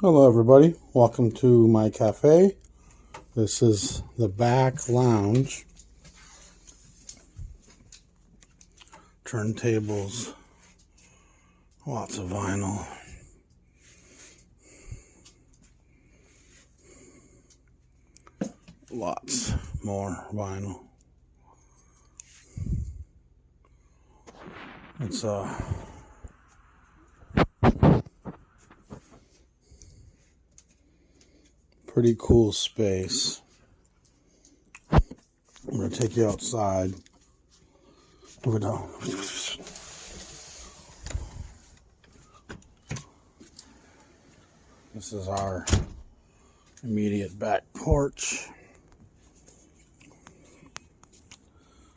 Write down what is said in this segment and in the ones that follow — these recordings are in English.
Hello everybody, welcome to my cafe. This is the back lounge. Turntables, lots of vinyl. Lots more vinyl. It's pretty cool space. I'm going to take you outside. Over down. This is our immediate back porch.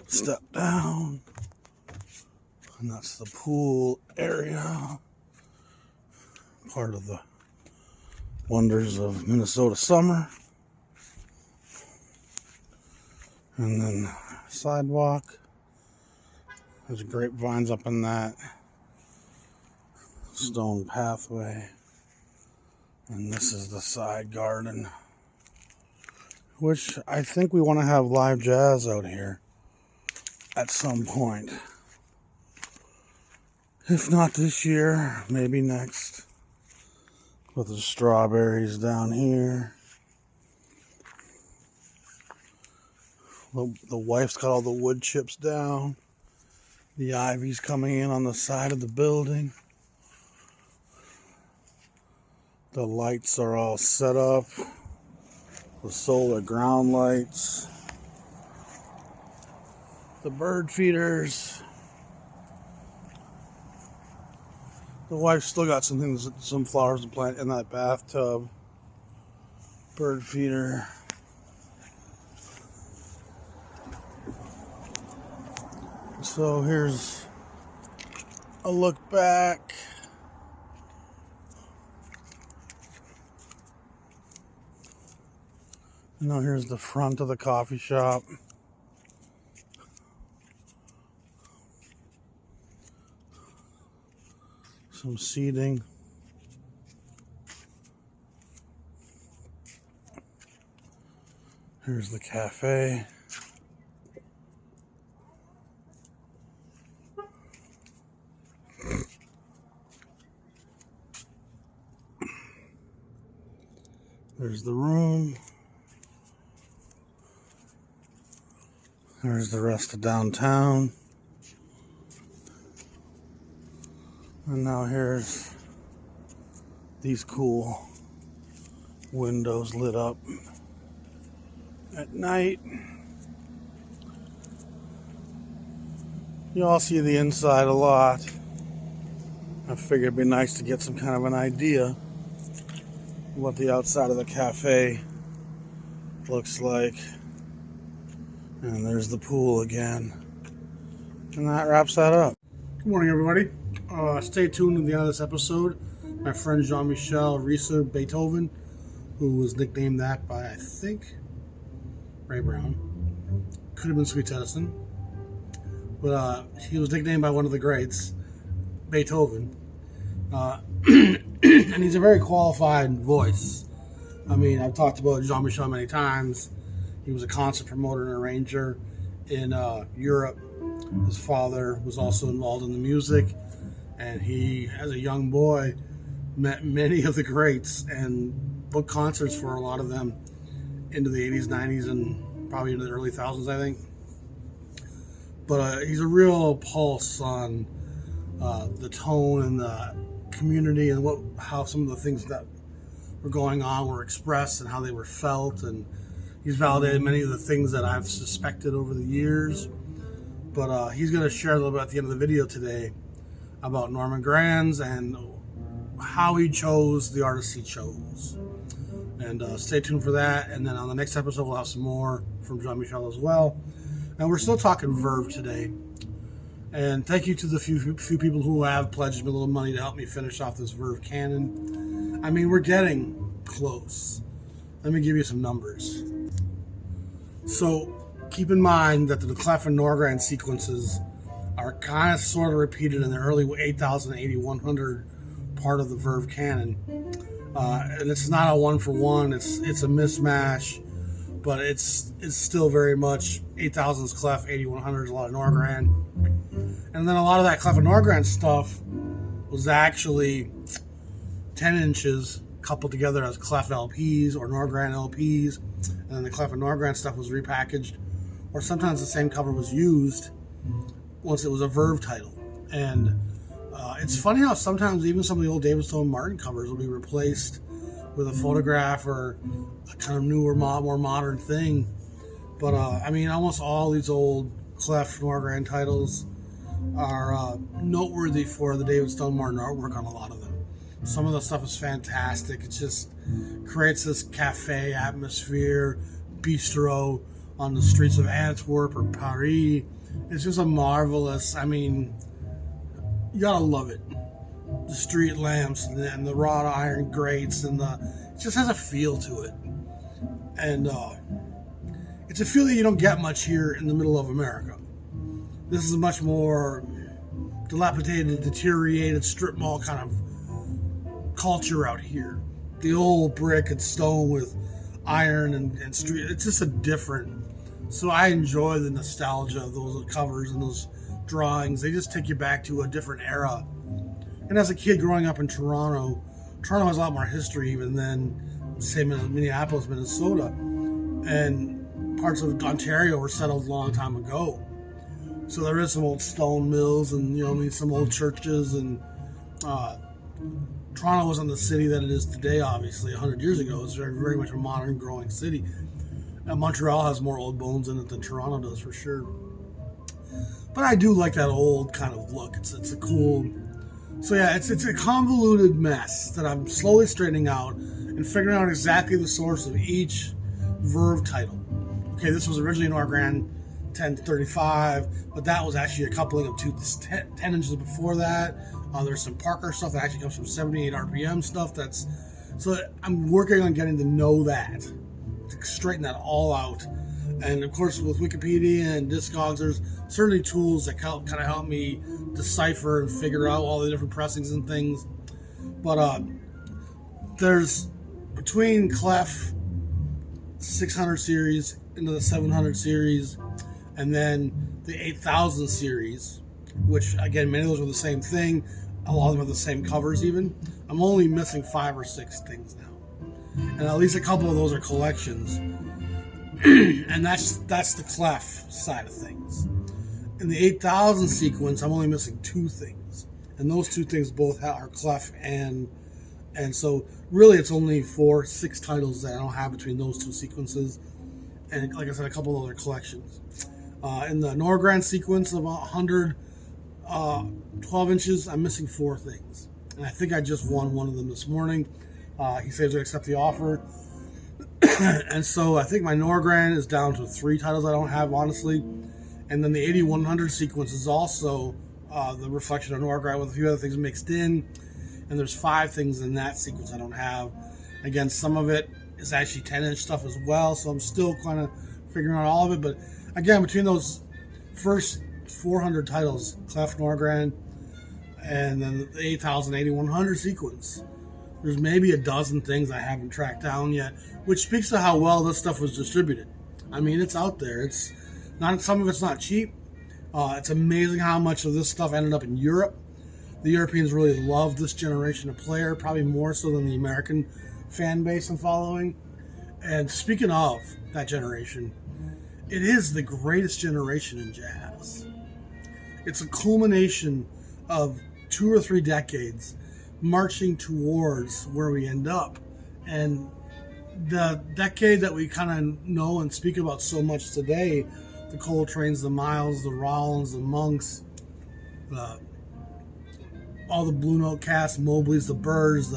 Step down. And that's the pool area. Part of the wonders of Minnesota summer. And then sidewalk. There's grapevines up in that. Stone pathway. And this is the side garden, which I think we want to have live jazz out here at some point. If not this year, maybe next. With the strawberries down here. The wife's got all the wood chips down. The ivy's coming in on the side of the building. The lights are all set up. The solar ground lights. The bird feeders. The wife's still got some flowers to plant in that bathtub. Bird feeder. So here's a look back. Now here's the front of the coffee shop. Some seating. Here's the cafe. There's the room. There's the rest of downtown. And now here's these cool windows lit up at night. You all see the inside a lot. I figured it'd be nice to get some kind of an idea of what the outside of the cafe looks like. And there's the pool again. And that wraps that up. Good morning, everybody. Stay tuned to the end of this episode. My friend Jean-Michel Reeser Beethoven, who was nicknamed that by, I think, Ray Brown. Could have been Sweet Tedison. But he was nicknamed by one of the greats, Beethoven. And he's a very qualified voice. I mean, I've talked about Jean-Michel many times. He was a concert promoter and arranger in Europe. His father was also involved in the music. And he, as a young boy, met many of the greats and booked concerts for a lot of them into the 80s, 90s, and probably into the early thousands, I think. But he's a real pulse on the tone and the community and how some of the things that were going on were expressed and how they were felt. And he's validated many of the things that I've suspected over the years. But he's going to share a little bit at the end of the video today about Norman Granz and how he chose the artists he chose. And stay tuned for that. And then on the next episode, we'll have some more from Jean-Michel as well. And we're still talking Verve today. And thank you to the few people who have pledged me a little money to help me finish off this Verve canon. I mean, we're getting close. Let me give you some numbers. So keep in mind that the Clef and Norgran sequences are kind of sort of repeated in the early 8,000 to 8,100 part of the Verve canon. And it's not a one-for-one. It's a mismatch, but it's still very much 8000s clef, 8100s, a lot of Norgran. And then a lot of that clef and Norgran stuff was actually 10 inches coupled together as clef LPs or Norgran LPs, and then the clef and Norgran stuff was repackaged, or sometimes the same cover was used once it was a Verve title. And it's funny how sometimes even some of the old David Stone Martin covers will be replaced with a photograph or a kind of newer, more modern thing. But I mean, almost all these old clef Norgran titles are noteworthy for the David Stone Martin artwork on a lot of them. Some of the stuff is fantastic. It just creates this cafe atmosphere, bistro on the streets of Antwerp or Paris. It's just a marvelous, I mean, you gotta love it. The street lamps and the wrought iron grates and it just has a feel to it. And it's a feel that you don't get much here in the middle of America. This is a much more dilapidated, deteriorated strip mall kind of culture out here. The old brick and stone with iron and street, it's just a different. So I enjoy the nostalgia of those covers and those drawings. They just take you back to a different era. And as a kid growing up in Toronto has a lot more history even than, say, Minneapolis, Minnesota. And parts of Ontario were settled a long time ago. So there is some old stone mills and, some old churches. And Toronto wasn't the city that it is today, obviously. 100 years ago, it was very, very much a modern, growing city. And Montreal has more old bones in it than Toronto does, for sure. But I do like that old kind of look. It's a cool. So yeah, it's a convoluted mess that I'm slowly straightening out and figuring out exactly the source of each Verve title. Okay, this was originally an Norgran 1035, but that was actually a coupling of 10 inches before that. There's some Parker stuff that actually comes from 78 RPM stuff. So I'm working on getting to know that, to straighten that all out. And of course, with Wikipedia and Discogs, there's certainly tools that kind of help me decipher and figure out all the different pressings and things. But there's between clef 600 series into the 700 series, and then the 8000 series, which again, many of those are the same thing. A lot of them are the same covers even. I'm only missing 5 or 6 things now. And at least a couple of those are collections. And that's the clef side of things. In the 8000 sequence, I'm only missing 2 things. And those 2 things both are clef and so really it's only 6 titles that I don't have between those 2 sequences. And like I said, a couple of other collections. In the Norgran sequence of 100 12 inches, I'm missing 4 things. And I think I just won one of them this morning. He says to accept the offer. And so I think my Norgran is down to 3 titles I don't have, honestly. And then the 8100 sequence is also the reflection of Norgran with a few other things mixed in. And there's 5 things in that sequence I don't have. Again, some of it is actually 10-inch stuff as well, so I'm still kind of figuring out all of it. But again, between those first 400 titles, clef Norgran, and then the 8000, 8100 sequence, there's maybe a dozen things I haven't tracked down yet, which speaks to how well this stuff was distributed. I mean, it's out there. It's not, some of it's not cheap. It's amazing how much of this stuff ended up in Europe. The Europeans really love this generation of player, probably more so than the American fan base and following. And speaking of that generation, it is the greatest generation in jazz. It's a culmination of 2 or 3 decades marching towards where we end up. And the decade that we kind of know and speak about so much today, the Coltrane's, the Miles, the Rollins, the Monks, all the Blue Note cast, Mobley's, the Burrs,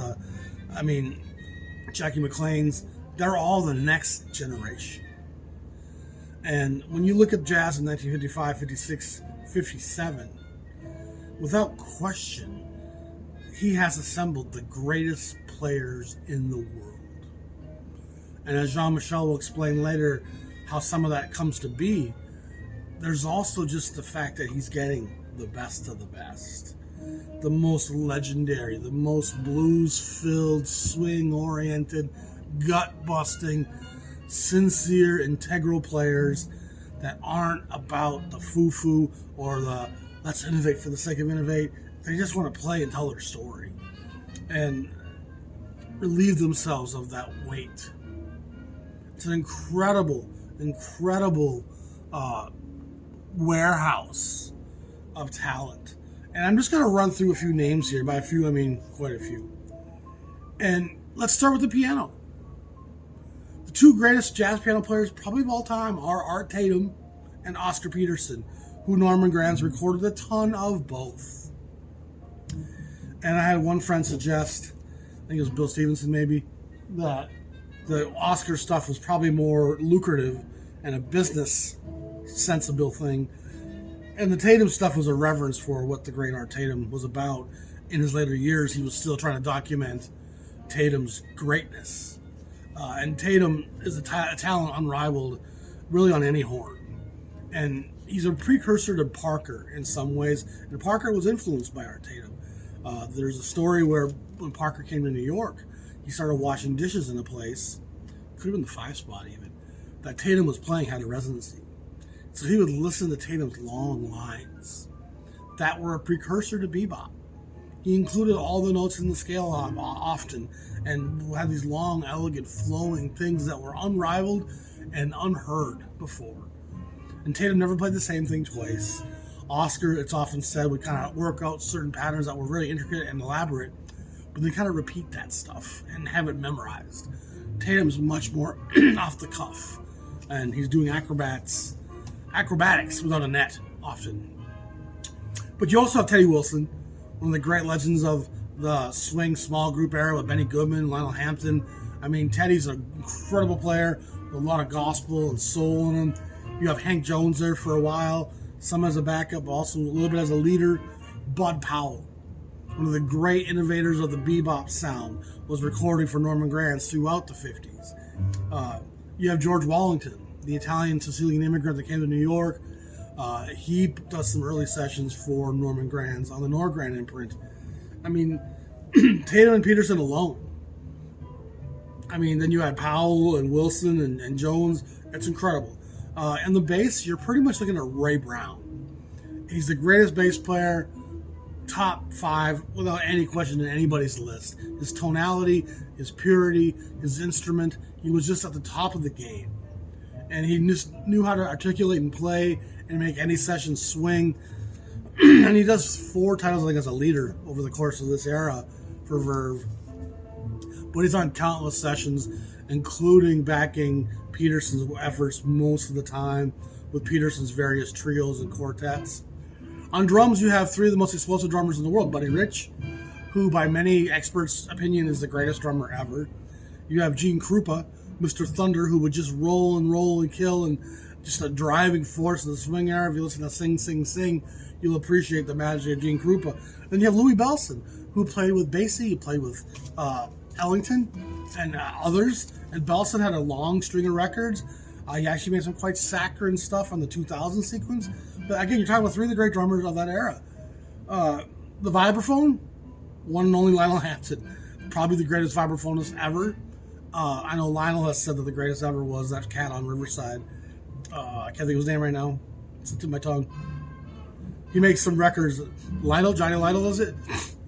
Jackie McLean's, they're all the next generation. And when you look at jazz in 1955, 56, 57, without question, he has assembled the greatest players in the world. And as Jean-Michel will explain later how some of that comes to be, there's also just the fact that he's getting the best of the best. the most legendary, the most blues-filled, swing-oriented, gut-busting, sincere, integral players that aren't about the foo-foo or the let's innovate for the sake of innovate. They just want to play and tell their story and relieve themselves of that weight. It's an incredible warehouse of talent. And I'm just going to run through a few names here. By a few, I mean quite a few. And let's start with the piano. The two greatest jazz piano players probably of all time are Art Tatum and Oscar Peterson, who Norman Granz recorded a ton of both. And I had one friend suggest, I think it was Bill Stevenson maybe, that the Oscar stuff was probably more lucrative and a business sensible thing. And the Tatum stuff was a reverence for what the great Art Tatum was about. In his later years, he was still trying to document Tatum's greatness. And Tatum is a talent unrivaled really on any horn. And he's a precursor to Parker in some ways. And Parker was influenced by Art Tatum. There's a story where when Parker came to New York, he started washing dishes in a place, could have been the 5 spot even, that Tatum was playing had a residency. So he would listen to Tatum's long lines that were a precursor to bebop. He included all the notes in the scale often and had these long, elegant, flowing things that were unrivaled and unheard before. And Tatum never played the same thing twice. Oscar, it's often said, would kind of work out certain patterns that were really intricate and elaborate, but they kind of repeat that stuff and have it memorized. Tatum's much more off the cuff, and he's doing acrobatics without a net often. But you also have Teddy Wilson, one of the great legends of the swing small group era with Benny Goodman, Lionel Hampton. I mean, Teddy's an incredible player with a lot of gospel and soul in him. You have Hank Jones there for a while, some as a backup, but also a little bit as a leader. Bud Powell, one of the great innovators of the bebop sound, was recording for Norman Granz throughout the 50s. You have George Wallington, the Italian Sicilian immigrant that came to New York. He does some early sessions for Norman Granz on the Norgran imprint. I mean, Tatum and Peterson alone. I mean, then you had Powell and Wilson and Jones. It's incredible. And the bass, you're pretty much looking at Ray Brown. He's the greatest bass player, top 5, without any question in anybody's list. His tonality, his purity, his instrument, he was just at the top of the game. And he just knew how to articulate and play and make any session swing. And he does 4 titles, I think, as a leader over the course of this era for Verve. But he's on countless sessions, including backing Peterson's efforts most of the time with Peterson's various trios and quartets. On drums, you have 3 of the most explosive drummers in the world. Buddy Rich, who by many experts' opinion is the greatest drummer ever. You have Gene Krupa, Mr. Thunder, who would just roll and kill, and just a driving force of the swing era. If you listen to Sing, Sing, Sing, you'll appreciate the magic of Gene Krupa. Then you have Louis Bellson, who played with Basie, he played with Ellington and others. And Bellson had a long string of records. He actually made some quite saccharine stuff on the 2000 sequence. But again, you're talking about 3 of the great drummers of that era. The vibraphone, one and only Lionel Hampton, probably the greatest vibraphonist ever. I know Lionel has said that the greatest ever was that cat on Riverside. I can't think of his name right now. It's to my tongue. He makes some records. Johnny Lytle does it.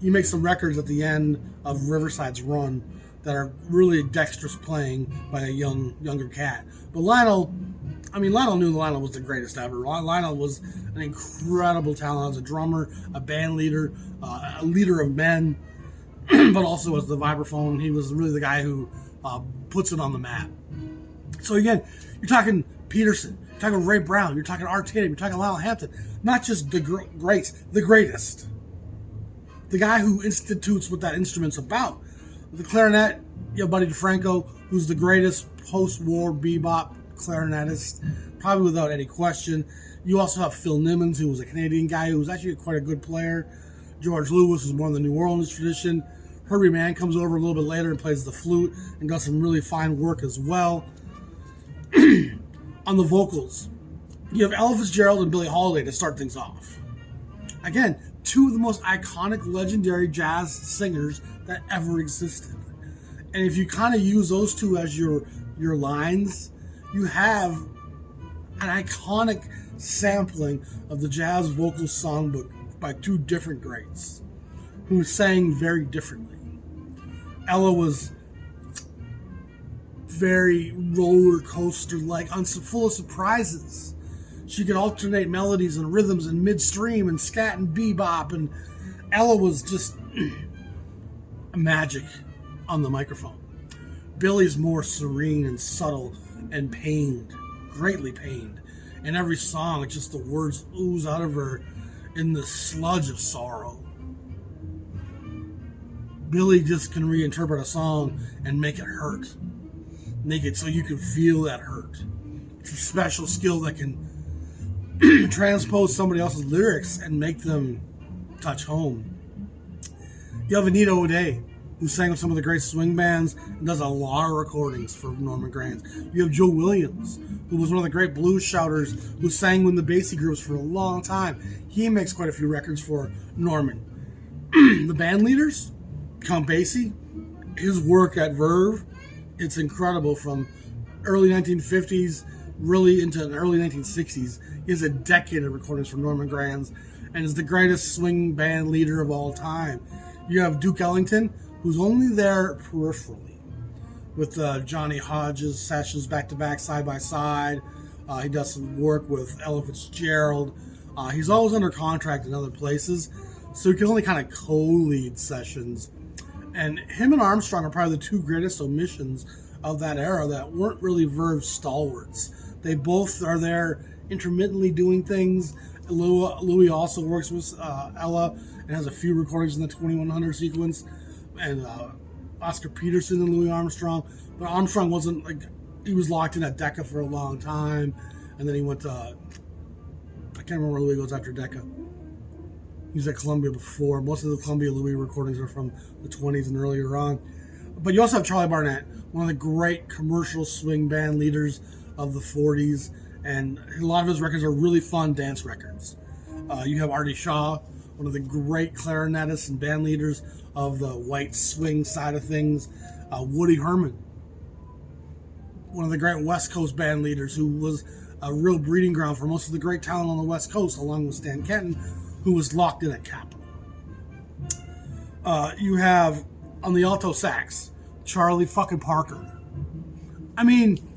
He makes some records at the end of Riverside's run that are really dexterous playing by a younger cat. But Lionel knew Lionel was the greatest ever. Lionel was an incredible talent as a drummer, a band leader, a leader of men, but also as the vibraphone. He was really the guy who puts it on the map. So again, you're talking Peterson, you're talking Ray Brown, you're talking Art Tatum, you're talking Lionel Hampton. Not just the greats, the greatest. The guy who institutes what that instrument's about. The clarinet, you have Buddy DeFranco, who's the greatest post-war bebop clarinetist, probably without any question. You also have Phil Nimmons, who was a Canadian guy who was actually quite a good player. George Lewis was more in the New Orleans tradition. Herbie Mann comes over a little bit later and plays the flute and does some really fine work as well. On the vocals, you have Ella Fitzgerald and Billie Holiday to start things off. Again, two of the most iconic, legendary jazz singers that ever existed. And if you kind of use those two as your lines, you have an iconic sampling of the jazz vocal songbook by two different greats who sang very differently. Ella was very roller coaster like, full of surprises. She could alternate melodies and rhythms in midstream and scat and bebop, and Ella was just magic on the microphone. Billy's more serene and subtle and pained, greatly pained. In every song, it's just the words ooze out of her in the sludge of sorrow. Billy just can reinterpret a song and make it hurt. Make it so you can feel that hurt. It's a special skill that can transpose somebody else's lyrics and make them touch home. You have Anita O'Day, who sang with some of the great swing bands and does a lot of recordings for Norman Granz. You have Joe Williams, who was one of the great blues shouters who sang with the Basie groups for a long time. He makes quite a few records for Norman. The band leaders, Count Basie, his work at Verve, it's incredible. From early 1950s really into the early 1960s. He has a decade of recordings from Norman Granz and is the greatest swing band leader of all time. You have Duke Ellington, who's only there peripherally, with Johnny Hodges sessions back-to-back, side-by-side. He does some work with Ella Fitzgerald. He's always under contract in other places, so he can only kind of co-lead sessions. And him and Armstrong are probably the two greatest omissions of that era that weren't really Verve stalwarts. They both are there intermittently doing things. Louis also works with Ella and has a few recordings in the 2100 sequence. And Oscar Peterson and Louis Armstrong. But Armstrong wasn't like, he was locked in at Decca for a long time. And then he went to, I can't remember where Louis goes after Decca. He was at Columbia before. Most of the Columbia Louis recordings are from the 20s and earlier on. But you also have Charlie Barnett, one of the great commercial swing band leaders of the 40s. And a lot of his records are really fun dance records. You have Artie Shaw, one of the great clarinetists and band leaders of the white swing side of things. Woody Herman, one of the great West Coast band leaders who was a real breeding ground for most of the great talent on the West Coast, along with Stan Kenton, who was locked in at Capitol. You have, on the alto sax, Charlie fucking Parker. I mean,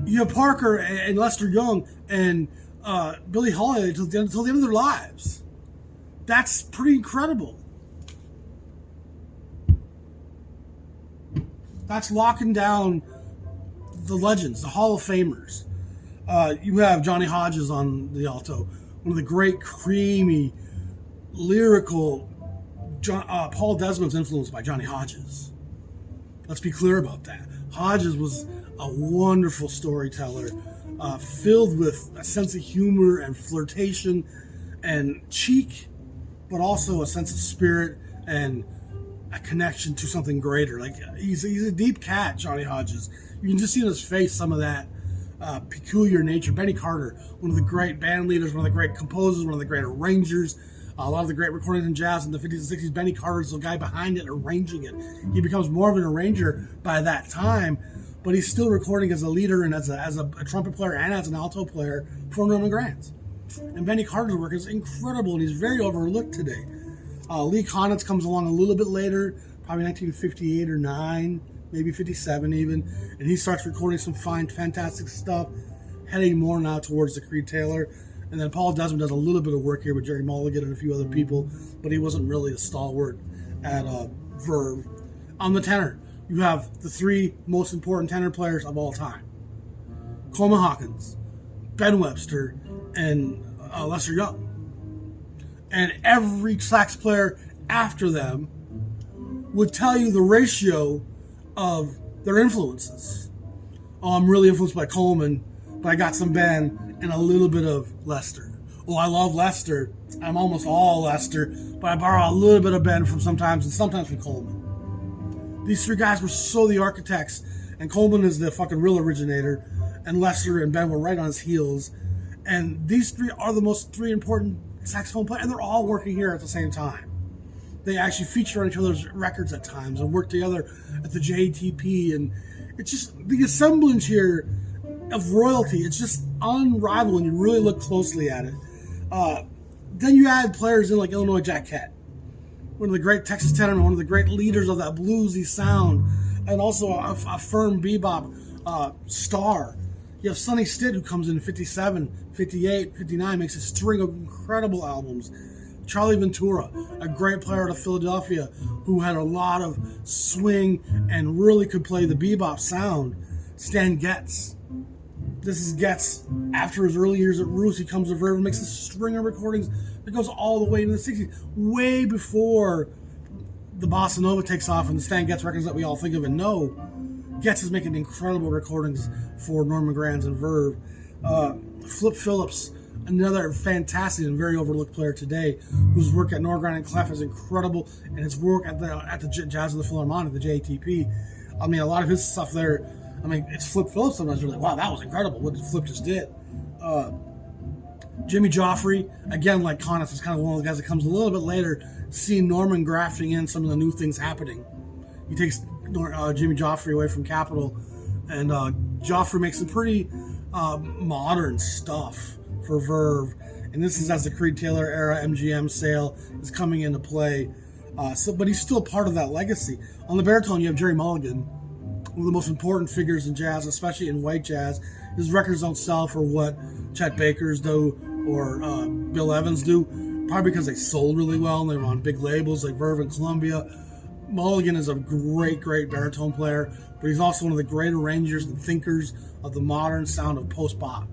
you have Parker and Lester Young and Billie Holiday until the end of their lives. That's pretty incredible. That's locking down the legends, the Hall of Famers. You have Johnny Hodges on the alto, one of the great creamy, lyrical. Paul Desmond's influenced by Johnny Hodges. Let's be clear about that. Hodges was a wonderful storyteller, filled with a sense of humor and flirtation and cheek, but also a sense of spirit and a connection to something greater. Like he's a deep cat, Johnny Hodges. You can just see in his face some of that peculiar nature. Benny Carter, one of the great band leaders, one of the great composers, one of the great arrangers. A lot of the great recordings in jazz in the 50s and 60s, Benny Carter's the guy behind it, arranging it. He becomes more of an arranger by that time, but he's still recording as a leader and as a trumpet player and as an alto player for Norman Granz. And Benny Carter's work is incredible, and he's very overlooked today. Lee Konitz comes along a little bit later, probably 1958 or 9, maybe 57 even, and he starts recording some fine, fantastic stuff, heading more now towards the Creed Taylor. And then Paul Desmond does a little bit of work here with Jerry Mulligan and a few other people, but he wasn't really a stalwart at Verve. On the tenor, you have the three most important tenor players of all time. Coleman Hawkins, Ben Webster, and Lester Young. And every sax player after them would tell you the ratio of their influences. Oh, I'm really influenced by Coleman, but I got some Ben and a little bit of Lester. Oh, I love Lester. I'm almost all Lester, but I borrow a little bit of Ben from sometimes and sometimes from Coleman. These three guys were so the architects, and Coleman is the fucking real originator, and Lester and Ben were right on his heels. And these three are the most three important saxophone player, and they're all working here at the same time. They actually feature on each other's records at times and work together at the JTP, and it's just the assemblage here of royalty. It's just unrivaled when you really look closely at it. Then you add players in like Illinois Jacquette, one of the great Texas tenor, one of the great leaders of that bluesy sound, and also a firm bebop star. You have Sonny Stitt, who comes in 57, 58, 59, makes a string of incredible albums. Charlie Ventura, a great player out of Philadelphia who had a lot of swing and really could play the bebop sound. Stan Getz. This is Getz. After his early years at Roost, he comes to Verve and makes a string of recordings that goes all the way into the 60s, way before the Bossa Nova takes off and the Stan Getz records that we all think of and know. Getz is making incredible recordings for Norman Granz and Verve. Flip Phillips, another fantastic and very overlooked player today, whose work at Norgren and Clef is incredible, and his work at the Jazz of the Philharmonic, the JTP. I mean, a lot of his stuff there, I mean, it's Flip Phillips sometimes. You're like, wow, that was incredible what Flip just did. Jimmy Joffrey, again, like Connors, is kind of one of the guys that comes a little bit later, seeing Norman grafting in some of the new things happening. He takes Jimmy Joffrey away from Capitol, and Joffrey makes some pretty modern stuff for Verve, and this is as the Creed Taylor era MGM sale is coming into play. But he's still part of that legacy. On the baritone, you have Jerry Mulligan, one of the most important figures in jazz, especially in white jazz. His records don't sell for what Chet Baker's do or Bill Evans do, probably because they sold really well and they were on big labels like Verve and Columbia. Mulligan is a great baritone player, but he's also one of the great arrangers and thinkers of the modern sound of post-bop.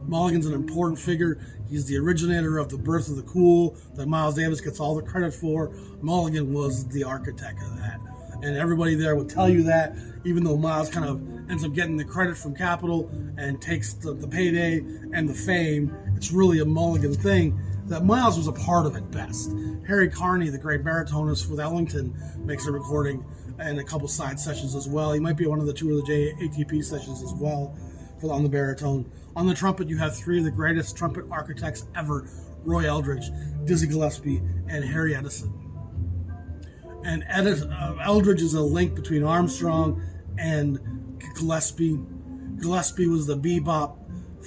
Mulligan's an important figure. He's the originator of the birth of the cool that Miles Davis gets all the credit for. Mulligan was the architect of that. And everybody there will tell you that, even though Miles kind of ends up getting the credit from Capitol and takes the payday and the fame, it's really a Mulligan thing, that Miles was a part of it best. Harry Carney, the great baritonist with Ellington, makes a recording and a couple side sessions as well. He might be one of the two of the JATP sessions as well on the baritone. On the trumpet, you have three of the greatest trumpet architects ever, Roy Eldridge, Dizzy Gillespie, and Harry Edison. And Eldridge is a link between Armstrong and Gillespie. Gillespie was the bebop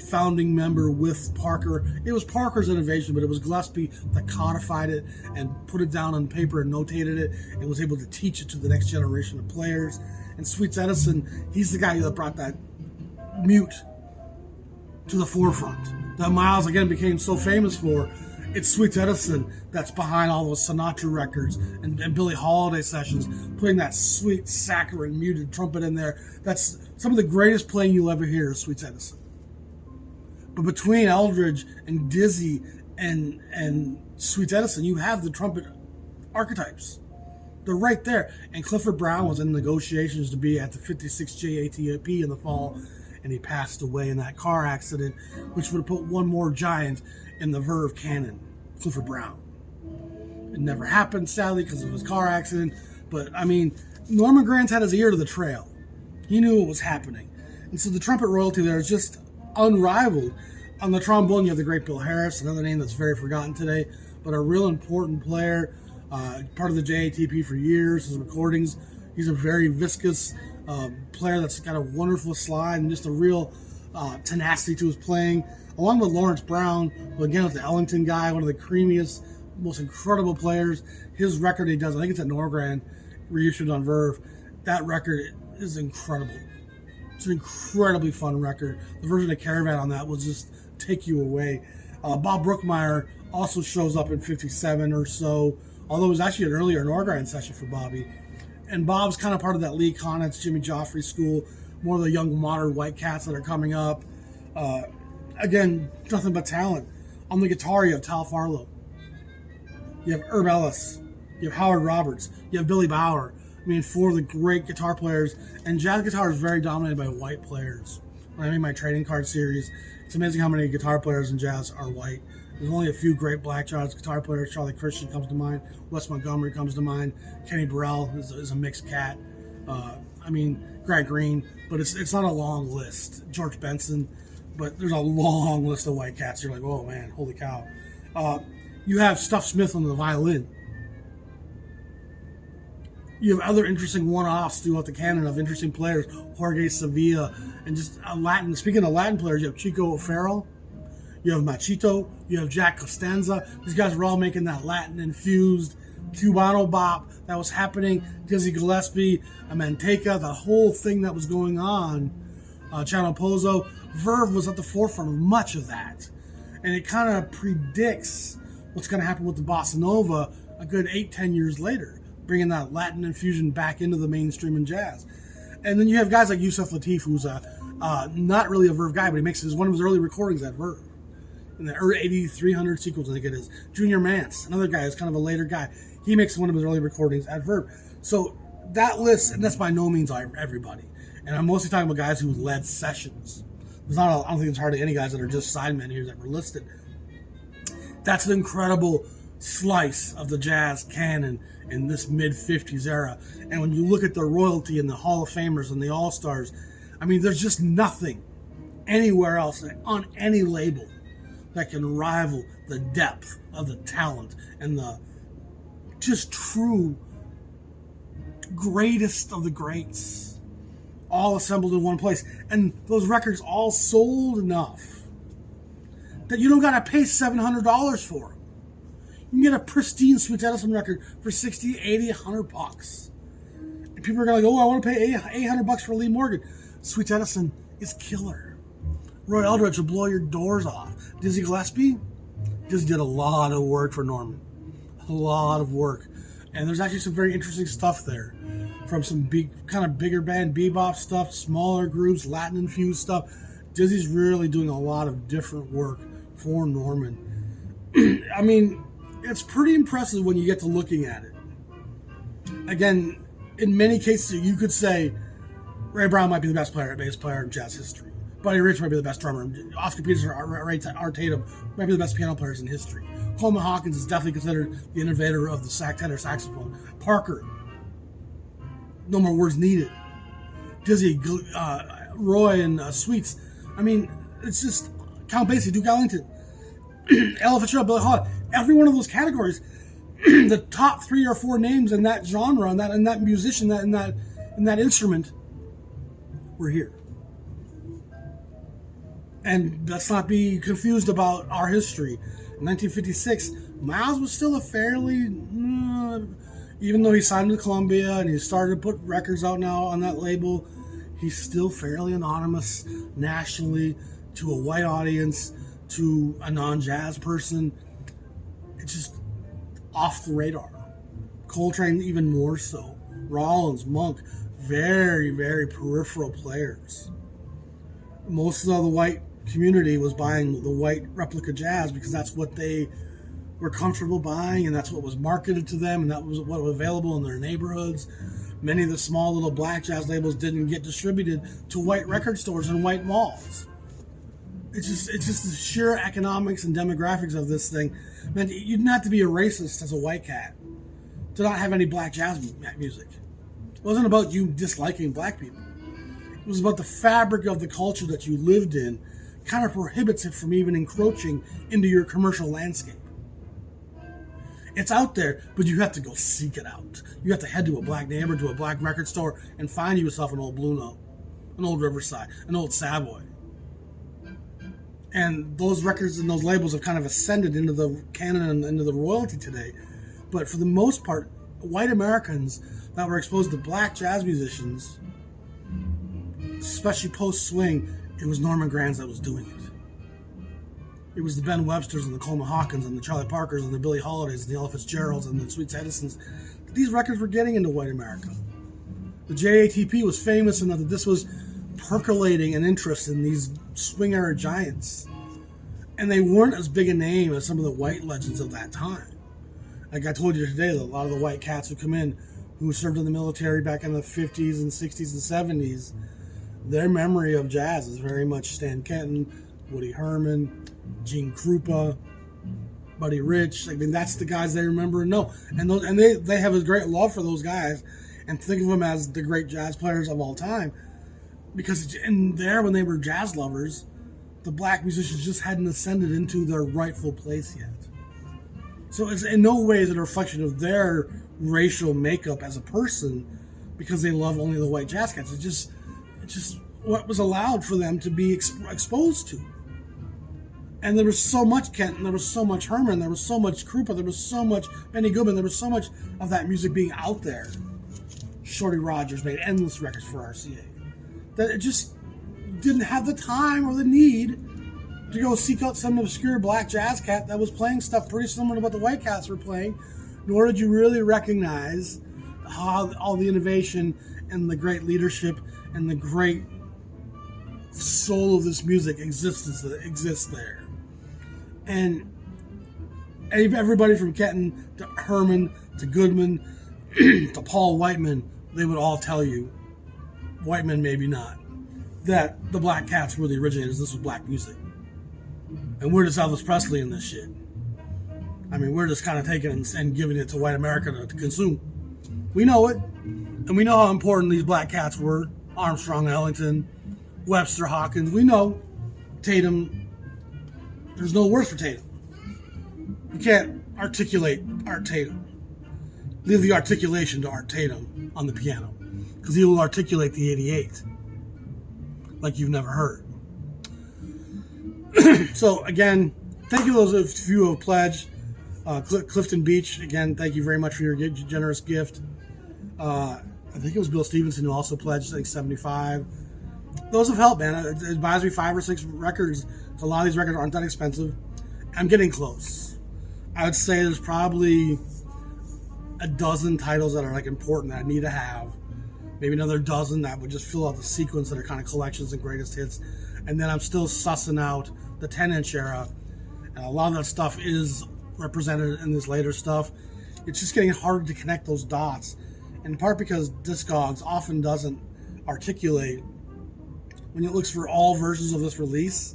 founding member with Parker. It was Parker's innovation, but it was Gillespie that codified it and put it down on paper and notated it and was able to teach it to the next generation of players. And Sweets Edison, he's the guy that brought that mute to the forefront that Miles again became so famous for. It's Sweets Edison that's behind all those Sinatra records and Billie Holiday sessions, putting that sweet saccharine muted trumpet in there. That's some of the greatest playing you'll ever hear is Sweets Edison. But between Eldridge and Dizzy and Sweets Edison, you have the trumpet archetypes. They're right there. And Clifford Brown was in negotiations to be at the 56 JATP in the fall, and he passed away in that car accident, which would have put one more giant in the Verve canon, Clifford Brown. It never happened, sadly, because of his car accident. But, I mean, Norman Granz had his ear to the trail. He knew what was happening. And so the trumpet royalty there is just unrivaled. On the trombone, you have the great Bill Harris, another name that's very forgotten today, but a real important player, part of the JATP for years, his recordings. He's a very viscous player that's got a wonderful slide and just a real tenacity to his playing, along with Lawrence Brown, who again was the Ellington guy, one of the creamiest, most incredible players. His record he does, I think it's at Norgren, reissued on Verve. That record is incredible. It's an incredibly fun record. The version of Caravan on that will just take you away. Bob Brookmeyer also shows up in 57 or so, although it was actually an earlier Norgren session for Bobby. And Bob's kind of part of that Lee Konitz, Jimmy Joffrey school, more of the young modern white cats that are coming up. Again, nothing but talent. On the guitar, you have Tal Farlow. You have Herb Ellis. You have Howard Roberts. You have Billy Bauer. I mean, four of the great guitar players. And jazz guitar is very dominated by white players. When I made my trading card series, it's amazing how many guitar players in jazz are white. There's only a few great black jazz guitar players. Charlie Christian comes to mind. Wes Montgomery comes to mind. Kenny Burrell is a mixed cat. I mean, Greg Green. But it's not a long list. George Benson. But there's a long list of white cats. You're like, oh man, holy cow. You have Stuff Smith on the violin. You have other interesting one-offs throughout the canon of interesting players, Jorge Sevilla, and just Latin. Speaking of Latin players, you have Chico O'Farrell, you have Machito, you have Jack Costanza. These guys were all making that Latin-infused Cubano bop that was happening. Dizzy Gillespie, Manteca, the whole thing that was going on. Chano Pozo. Verve was at the forefront of much of that. And it kind of predicts what's going to happen with the Bossa Nova a good 8-10 years later, bringing that Latin infusion back into the mainstream in jazz. And then you have guys like Yusef Lateef, who's not really a Verve guy, but he makes one of his early recordings at Verve. In the 8300 sequence, I think it is. Junior Mance, another guy who's kind of a later guy. He makes one of his early recordings at Verve. So that list, and that's by no means everybody. And I'm mostly talking about guys who led sessions. I don't think there's hardly any guys that are just sidemen here that were listed. That's an incredible slice of the jazz canon in this mid-50s era. And when you look at the royalty and the Hall of Famers and the All-Stars, I mean, there's just nothing anywhere else on any label that can rival the depth of the talent and the just true greatest of the greats all assembled in one place. And those records all sold enough that you don't got to pay $700 for them. You can get a pristine Sweet Edison record for $60, $80, $100. And people are going to go, oh, I want to pay $800 for Lee Morgan. Sweet Edison is killer. Roy Eldridge will blow your doors off. Dizzy Gillespie just did a lot of work for Norman. A lot of work. And there's actually some very interesting stuff there. From some bigger band bebop stuff, smaller groups, Latin-infused stuff. Dizzy's really doing a lot of different work for Norman. I mean, it's pretty impressive when you get to looking at it. Again, in many cases, you could say Ray Brown might be the best bass player in jazz history. Buddy Rich might be the best drummer. Oscar Peterson or Art Tatum might be the best piano players in history. Coleman Hawkins is definitely considered the innovator of the tenor saxophone. Parker, no more words needed. Dizzy, Roy, and Sweets. I mean, it's just Count Basie, Duke Ellington, Ella Fitzgerald, Billie Holiday. Every one of those categories, the top 3 or 4 names in that genre, and that musician, in that instrument, were here. And let's not be confused about our history. In 1956, Miles was still a fairly, even though he signed with Columbia and he started to put records out now on that label, he's still fairly anonymous nationally to a white audience, to a non-jazz person. It's just off the radar. Coltrane even more so. Rollins, Monk, very, very peripheral players. Most of the white community was buying the white replica jazz because that's what they were comfortable buying, and that's what was marketed to them, and that was what was available in their neighborhoods. Many of the small little black jazz labels didn't get distributed to white record stores and white malls. It's just the sheer economics and demographics of this thing. Man, you didn't have to be a racist as a white cat to not have any black jazz music. It wasn't about you disliking black people. It was about the fabric of the culture that you lived in kind of prohibits it from even encroaching into your commercial landscape. It's out there, but you have to go seek it out. You have to head to a black neighborhood, to a black record store, and find yourself an old Blue Note, an old Riverside, an old Savoy. And those records and those labels have kind of ascended into the canon and into the royalty today. But for the most part, white Americans that were exposed to black jazz musicians, especially post-swing, it was Norman Granz that was doing it. It was the Ben Websters and the Coleman Hawkins and the Charlie Parkers and the Billie Holidays and the Ella Fitzgeralds and the Sweet Edisons. These records were getting into white America. The JATP was famous enough that this was percolating an interest in these swing era giants. And they weren't as big a name as some of the white legends of that time. Like I told you today, a lot of the white cats who come in, who served in the military back in the 50s and 60s and 70s, their memory of jazz is very much Stan Kenton, Woody Herman, Gene Krupa, Buddy Rich. I mean, that's the guys they remember and know. And they have a great love for those guys and think of them as the great jazz players of all time. Because in there, when they were jazz lovers, the black musicians just hadn't ascended into their rightful place yet. So it's in no way is it a reflection of their racial makeup as a person because they love only the white jazz cats. It's just what was allowed for them to be exposed to. And there was so much Kenton, there was so much Herman, there was so much Krupa, there was so much Benny Goodman, there was so much of that music being out there. Shorty Rogers made endless records for RCA. That it just didn't have the time or the need to go seek out some obscure black jazz cat that was playing stuff pretty similar to what the white cats were playing, nor did you really recognize how all the innovation and the great leadership and the great soul of this music exists there. And everybody from Kenton to Herman to Goodman to Paul Whiteman, they would all tell you, Whiteman maybe not, that the Black Cats were the originators. This was black music. And we're just Elvis Presley in this shit. I mean, we're just kind of taking it and giving it to white America to consume. We know it. And we know how important these Black Cats were. Armstrong, Ellington, Webster, Hawkins. We know Tatum. There's no words for Tatum. You can't articulate Art Tatum. Leave the articulation to Art Tatum on the piano. Because he will articulate the 88 like you've never heard. So, again, thank you to those of you who have pledged. Clifton Beach, again, thank you very much for your generous gift. I think it was Bill Stevenson who also pledged, I think, 75. Those have helped, man. It buys me 5 or 6 records. A lot of these records aren't that expensive. I'm getting close. I would say there's probably a dozen titles that are like important that I need to have. Maybe another dozen that would just fill out the sequence that are kind of collections and greatest hits. And then I'm still sussing out the 10-inch era. And a lot of that stuff is represented in this later stuff. It's just getting harder to connect those dots. In part because Discogs often doesn't articulate, when it looks for all versions of this release,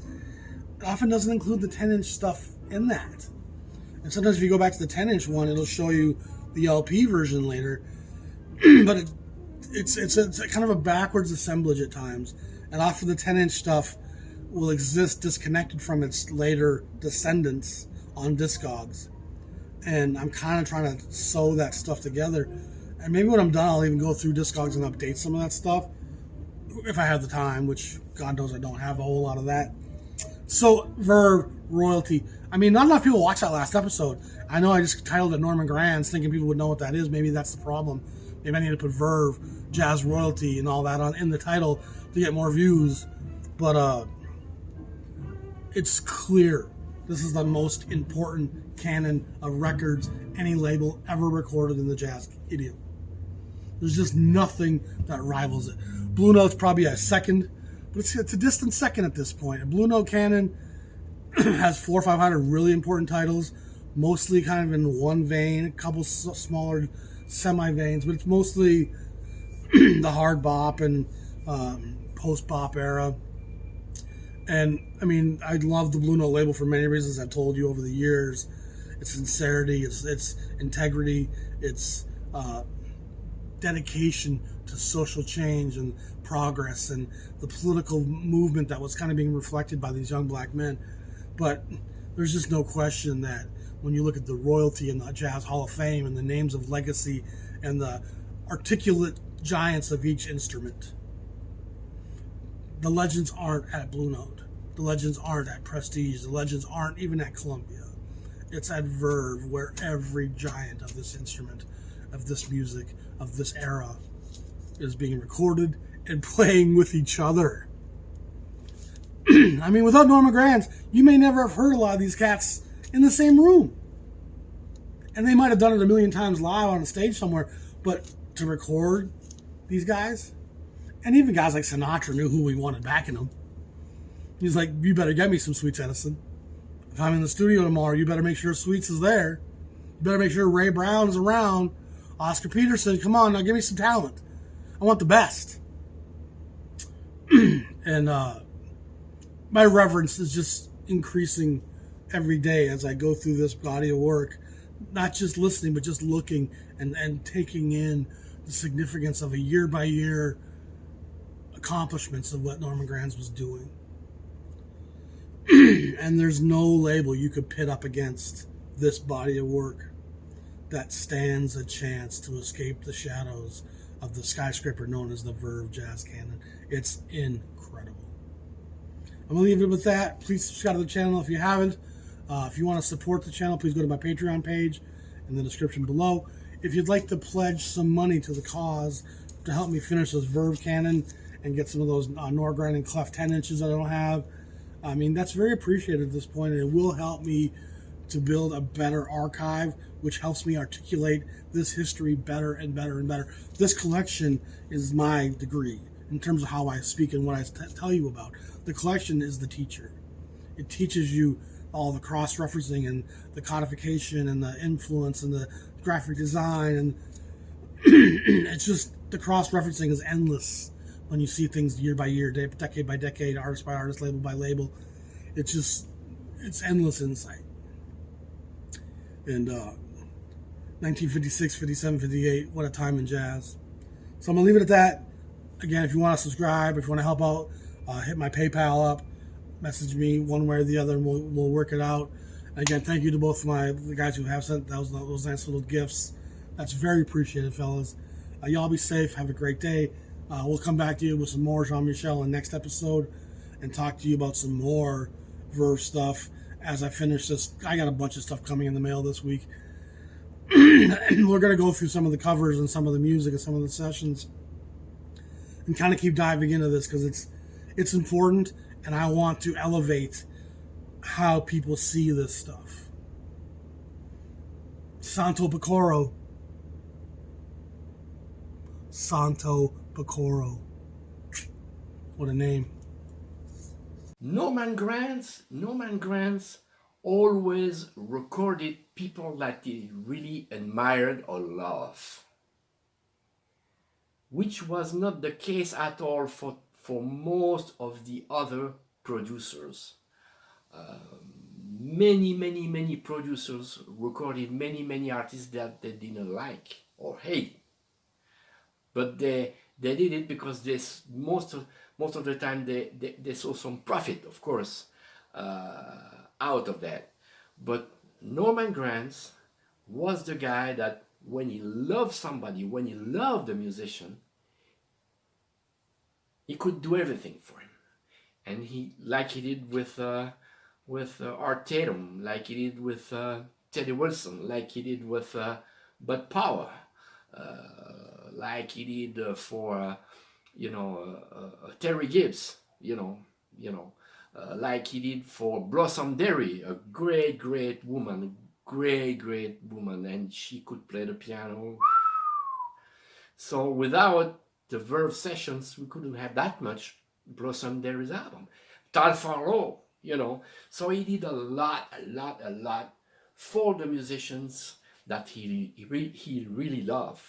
it often doesn't include the 10-inch stuff in that. And sometimes if you go back to the 10-inch one, it'll show you the LP version later. But it's kind of a backwards assemblage at times. And often the 10-inch stuff will exist disconnected from its later descendants on Discogs. And I'm kind of trying to sew that stuff together. And maybe when I'm done, I'll even go through Discogs and update some of that stuff. If I have the time, which God knows I don't have a whole lot of that. So, Verve, royalty. I mean, not enough people watched that last episode. I know I just titled it Norman Granz, thinking people would know what that is. Maybe that's the problem. Maybe I need to put Verve, jazz royalty, and all that in the title to get more views. But it's clear this is the most important canon of records any label ever recorded in the jazz idiom. There's just nothing that rivals it. Blue Note's probably a second, but it's a distant second at this point. A Blue Note canon has 400 or 500 really important titles, mostly kind of in one vein, a couple smaller semi-veins, but it's mostly the hard bop and post-bop era. And, I mean, I love the Blue Note label for many reasons I've told you over the years. Its sincerity, its integrity, its dedication to social change and progress and the political movement that was kind of being reflected by these young black men. But there's just no question that when you look at the royalty in the Jazz Hall of Fame and the names of legacy and the articulate giants of each instrument, the legends aren't at Blue Note. The legends aren't at Prestige. The legends aren't even at Columbia. It's at Verve, where every giant of this instrument, of this music, of this era is being recorded and playing with each other. I mean, without Norman Granz, you may never have heard a lot of these cats in the same room. And they might have done it a million times live on a stage somewhere, but to record these guys, and even guys like Sinatra knew who we wanted backing them. He's like, you better get me some Sweets, Edison. If I'm in the studio tomorrow, you better make sure Sweets is there. You better make sure Ray Brown is around. Oscar Peterson, come on, now give me some talent. I want the best. And my reverence is just increasing every day as I go through this body of work. Not just listening, but just looking and taking in the significance of a year-by-year accomplishments of what Norman Granz was doing. And there's no label you could pit up against this body of work that stands a chance to escape the shadows of the skyscraper known as the Verve Jazz Canon. It's incredible. I'm going to leave it with that. Please subscribe to the channel if you haven't. If you want to support the channel, please go to my Patreon page in the description below. If you'd like to pledge some money to the cause to help me finish this Verve Canon and get some of those Nordgren and Clef 10 inches that I don't have, I mean, that's very appreciated at this point, and it will help me to build a better archive, which helps me articulate this history better and better and better. This collection is my degree in terms of how I speak and what I tell you about. The collection is the teacher. It teaches you all the cross-referencing and the codification and the influence and the graphic design, and it's just, the cross-referencing is endless when you see things year by year, decade by decade, artist by artist, label by label. It's just, it's endless insight. And 1956, 57, 58, what a time in jazz. So I'm going to leave it at that. Again, if you want to subscribe, if you want to help out, hit my PayPal up, message me one way or the other, and we'll work it out. And again, thank you to both the guys who have sent those nice little gifts. That's very appreciated, fellas. Y'all be safe. Have a great day. We'll come back to you with some more Jean-Michel in the next episode and talk to you about some more Verve stuff as I finish this. I got a bunch of stuff coming in the mail this week. And we're going to go through some of the covers and some of the music and some of the sessions and kind of keep diving into this because it's important, and I want to elevate how people see this stuff. Santo Picoro. Santo Picoro. What a name. Norman Granz always recorded people that he really admired or loved, which was not the case at all for most of the other producers. Many producers recorded many artists that they didn't like or hate, but they did it because most of the time they saw some profit, of course, out of that. But Norman Granz was the guy that when he loved somebody, when he loved the musician, he could do everything for him, and like he did with Art Tatum, like he did with Teddy Wilson, like he did with Bud Powell, like he did for Terry Gibbs, like he did for Blossom Derry, a great woman, great woman, and she could play the piano. So without the Verve sessions, we couldn't have that much Blossom Derry's album. Tal Farlow, so he did a lot for the musicians that he really loved.